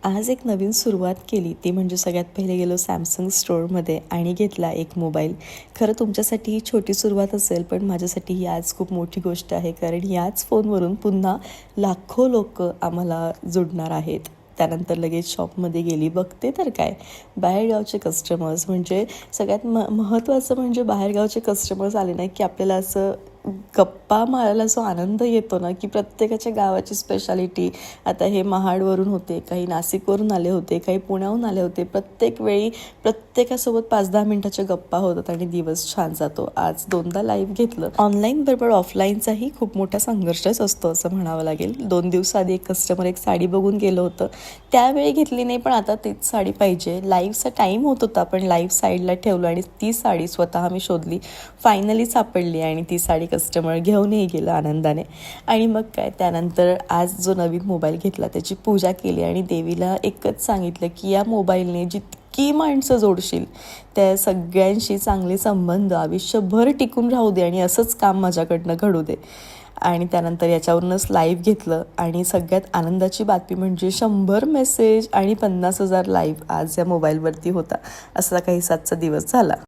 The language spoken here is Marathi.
आज एक नवीन सुरुवात केली ती म्हणजे सगळ्यात पहिले गेलो सॅमसंग स्टोअरमध्ये आणि घेतला एक मोबाईल. खरं तुमच्यासाठी ही छोटी सुरुवात असेल, पण माझ्यासाठी ही आज खूप मोठी गोष्ट आहे, कारण याच फोनवरून पुन्हा लाखो लोक आम्हाला जुडणार आहेत. त्यानंतर लगेच शॉपमध्ये गेली, बघते तर काय बाहेरगावचे कस्टमर्स, म्हणजे सगळ्यात महत्त्वाचं म्हणजे बाहेरगावचे कस्टमर्स आले ना की आपल्याला असं गप्पा मारायला जो आनंद येतो ना, की प्रत्येकाच्या गावाची स्पेशालिटी. आता हे महाडवरून होते, काही नाशिकवरून आले होते, काही पुण्याहून आले होते. प्रत्येक वेळी प्रत्येकासोबत 5-10 मिनिटाच्या गप्पा होतात आणि दिवस छान जातो. आज 2दा लाईव्ह घेतलं. ऑनलाईन बरोबर ऑफलाईनचाही खूप मोठा संघर्षच असतो असं म्हणावं लागेल. 2 दिवसाआधी एक कस्टमर एक साडी बघून गेलं होतं, त्यावेळी घेतली नाही, पण आता तीच साडी पाहिजे. लाईव्हचा टाईम होत होता, पण लाईव्ह साईडला ठेवलं आणि ती साडी स्वतः मी शोधली, फायनली सापडली आणि ती साडी कस्टमर घेऊनही गेलं आनंदाने. आणि मग काय, त्यानंतर आज जो नवीन मोबाईल घेतला त्याची पूजा केली आणि देवीला एकच सांगितलं की या मोबाईलने जितकी माणसं जोडशील त्या सगळ्यांशी चांगले संबंध आयुष्यभर टिकून राहू दे आणि असंच काम माझ्याकडनं घडू दे. आणि त्यानंतर याच्यावरूनच लाईव्ह घेतलं आणि सगळ्यात आनंदाची बातमी म्हणजे 100 मेसेज आणि 50,000 लाईव्ह आज या मोबाईलवरती होता. असा काही 7चा दिवस झाला.